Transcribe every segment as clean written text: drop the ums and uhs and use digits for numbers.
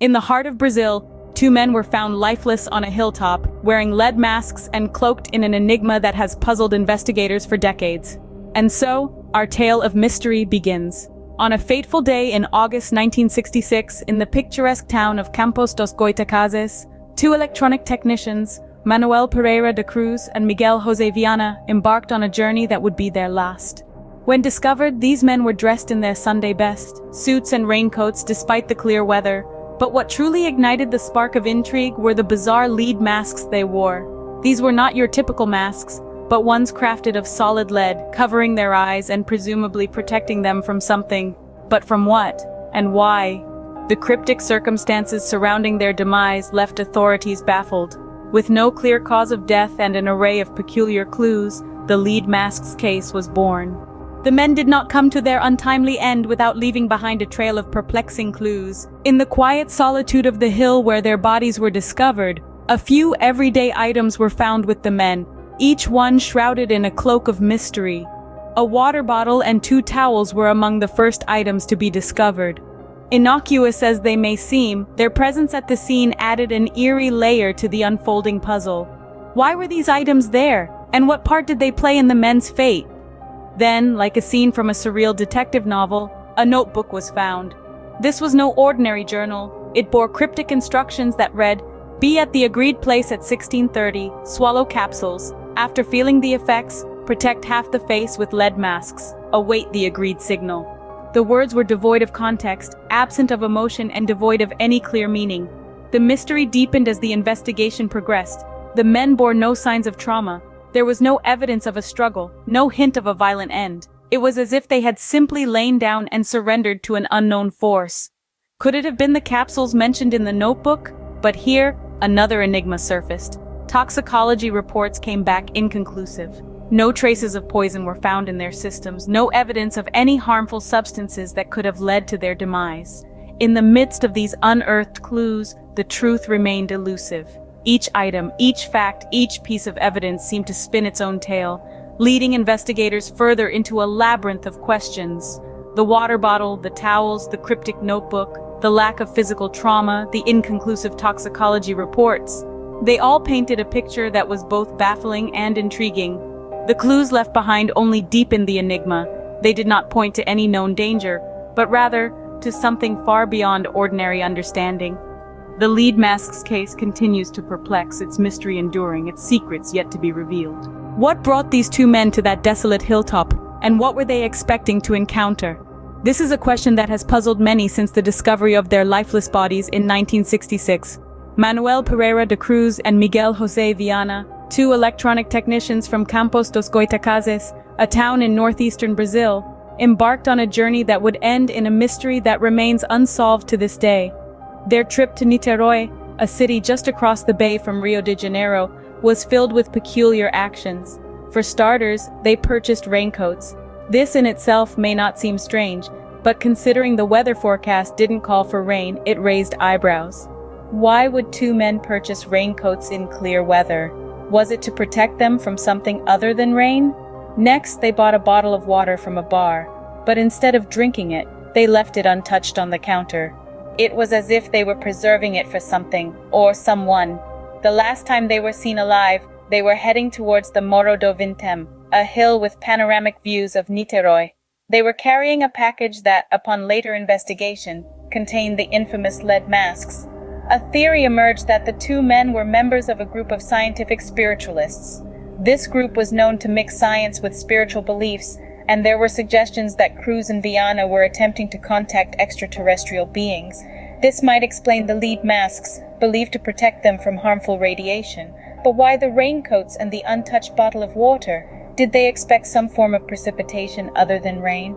In the heart of Brazil, two men were found lifeless on a hilltop, wearing lead masks and cloaked in an enigma that has puzzled investigators for decades. And so, our tale of mystery begins. On a fateful day in August 1966, in the picturesque town of Campos dos Goitacazes, two electronic technicians, Manuel Pereira da Cruz and Miguel José Viana, embarked on a journey that would be their last. When discovered, these men were dressed in their Sunday best, suits and raincoats despite the clear weather. But what truly ignited the spark of intrigue were the bizarre lead masks they wore. These were not your typical masks, but ones crafted of solid lead, covering their eyes and presumably protecting them from something. But from what? And why? The cryptic circumstances surrounding their demise left authorities baffled. With no clear cause of death and an array of peculiar clues, the Leadmasks case was born. The men did not come to their untimely end without leaving behind a trail of perplexing clues. In the quiet solitude of the hill where their bodies were discovered, a few everyday items were found with the men, each one shrouded in a cloak of mystery. A water bottle and two towels were among the first items to be discovered. Innocuous as they may seem, their presence at the scene added an eerie layer to the unfolding puzzle. Why were these items there, and what part did they play in the men's fate? Then, like a scene from a surreal detective novel, a notebook was found. This was no ordinary journal. It bore cryptic instructions that read, "Be at the agreed place at 16:30, swallow capsules. After feeling the effects, protect half the face with lead masks. Await the agreed signal." The words were devoid of context, absent of emotion, and devoid of any clear meaning. The mystery deepened as the investigation progressed. The men bore no signs of trauma. There was no evidence of a struggle, no hint of a violent end. It was as if they had simply lain down and surrendered to an unknown force. Could it have been the capsules mentioned in the notebook? But here, another enigma surfaced. Toxicology reports came back inconclusive. No traces of poison were found in their systems, no evidence of any harmful substances that could have led to their demise. In the midst of these unearthed clues, the truth remained elusive. Each item, each fact, each piece of evidence seemed to spin its own tale, leading investigators further into a labyrinth of questions. The water bottle, the towels, the cryptic notebook, the lack of physical trauma, the inconclusive toxicology reports. They all painted a picture that was both baffling and intriguing. The clues left behind only deepened the enigma. They did not point to any known danger, but rather to something far beyond ordinary understanding. The Leadmasks case continues to perplex, its mystery enduring, its secrets yet to be revealed. What brought these two men to that desolate hilltop, and what were they expecting to encounter? This is a question that has puzzled many since the discovery of their lifeless bodies in 1966. Manuel Pereira da Cruz and Miguel José Viana, two electronic technicians from Campos dos Goitacazes, a town in northeastern Brazil, embarked on a journey that would end in a mystery that remains unsolved to this day. Their trip to Niterói, a city just across the bay from Rio de Janeiro, was filled with peculiar actions. For starters, they purchased raincoats. This in itself may not seem strange, but considering the weather forecast didn't call for rain, it raised eyebrows. Why would two men purchase raincoats in clear weather? Was it to protect them from something other than rain? Next, they bought a bottle of water from a bar, but instead of drinking it, they left it untouched on the counter. It was as if they were preserving it for something, or someone. The last time they were seen alive, they were heading towards the Morro do Vintém, a hill with panoramic views of Niterói. They were carrying a package that, upon later investigation, contained the infamous lead masks. A theory emerged that the two men were members of a group of scientific spiritualists. This group was known to mix science with spiritual beliefs, and there were suggestions that Cruz and Viana were attempting to contact extraterrestrial beings. This might explain the lead masks, believed to protect them from harmful radiation. But why the raincoats and the untouched bottle of water? Did they expect some form of precipitation other than rain?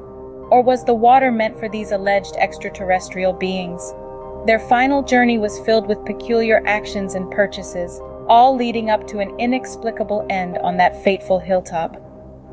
Or was the water meant for these alleged extraterrestrial beings? Their final journey was filled with peculiar actions and purchases, all leading up to an inexplicable end on that fateful hilltop.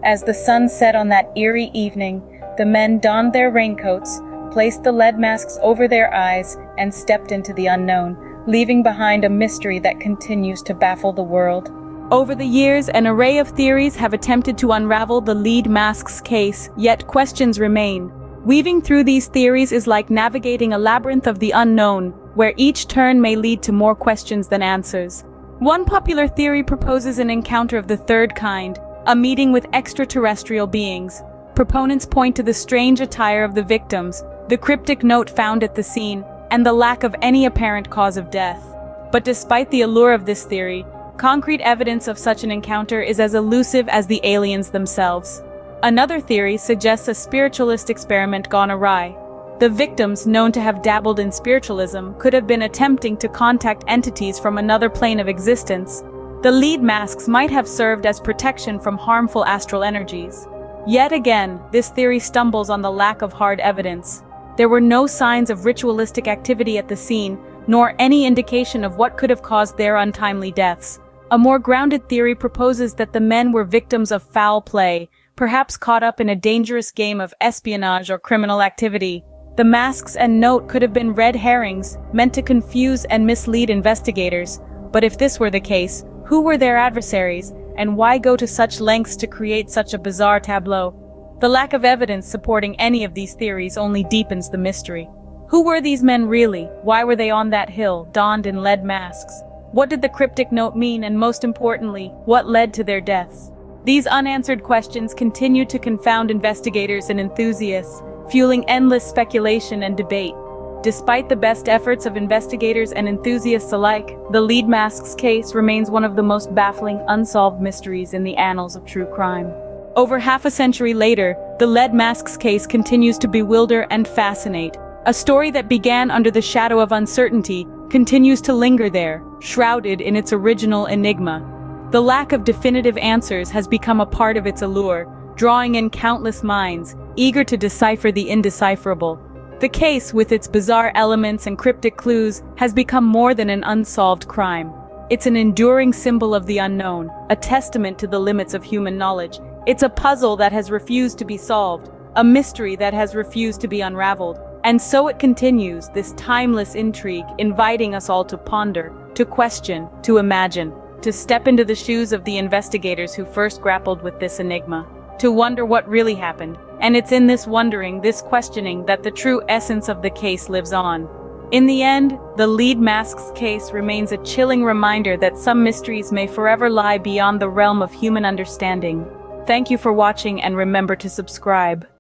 As the sun set on that eerie evening, the men donned their raincoats, placed the lead masks over their eyes, and stepped into the unknown, leaving behind a mystery that continues to baffle the world. Over the years, an array of theories have attempted to unravel the Leadmasks case, yet questions remain. Weaving through these theories is like navigating a labyrinth of the unknown, where each turn may lead to more questions than answers. One popular theory proposes an encounter of the third kind, a meeting with extraterrestrial beings. Proponents point to the strange attire of the victims, the cryptic note found at the scene, and the lack of any apparent cause of death. But despite the allure of this theory, concrete evidence of such an encounter is as elusive as the aliens themselves. Another theory suggests a spiritualist experiment gone awry. The victims, known to have dabbled in spiritualism, could have been attempting to contact entities from another plane of existence. The Leadmasks might have served as protection from harmful astral energies. Yet again, this theory stumbles on the lack of hard evidence. There were no signs of ritualistic activity at the scene, nor any indication of what could have caused their untimely deaths. A more grounded theory proposes that the men were victims of foul play, perhaps caught up in a dangerous game of espionage or criminal activity. The masks and note could have been red herrings, meant to confuse and mislead investigators. But if this were the case, who were their adversaries, and why go to such lengths to create such a bizarre tableau? The lack of evidence supporting any of these theories only deepens the mystery. Who were these men really? Why were they on that hill, donned in lead masks? What did the cryptic note mean, and most importantly, what led to their deaths? These unanswered questions continue to confound investigators and enthusiasts, fueling endless speculation and debate. Despite the best efforts of investigators and enthusiasts alike, the Leadmasks case remains one of the most baffling, unsolved mysteries in the annals of true crime. Over half a century later, the Leadmasks case continues to bewilder and fascinate. A story that began under the shadow of uncertainty continues to linger there, shrouded in its original enigma. The lack of definitive answers has become a part of its allure, drawing in countless minds, eager to decipher the indecipherable. The case, with its bizarre elements and cryptic clues, has become more than an unsolved crime. It's an enduring symbol of the unknown, a testament to the limits of human knowledge. It's a puzzle that has refused to be solved, a mystery that has refused to be unraveled. And so it continues, this timeless intrigue, inviting us all to ponder, to question, to imagine, to step into the shoes of the investigators who first grappled with this enigma, to wonder what really happened. And it's in this wondering, this questioning, that the true essence of the case lives on. In the end, the Leadmasks case remains a chilling reminder that some mysteries may forever lie beyond the realm of human understanding. Thank you for watching, and remember to subscribe.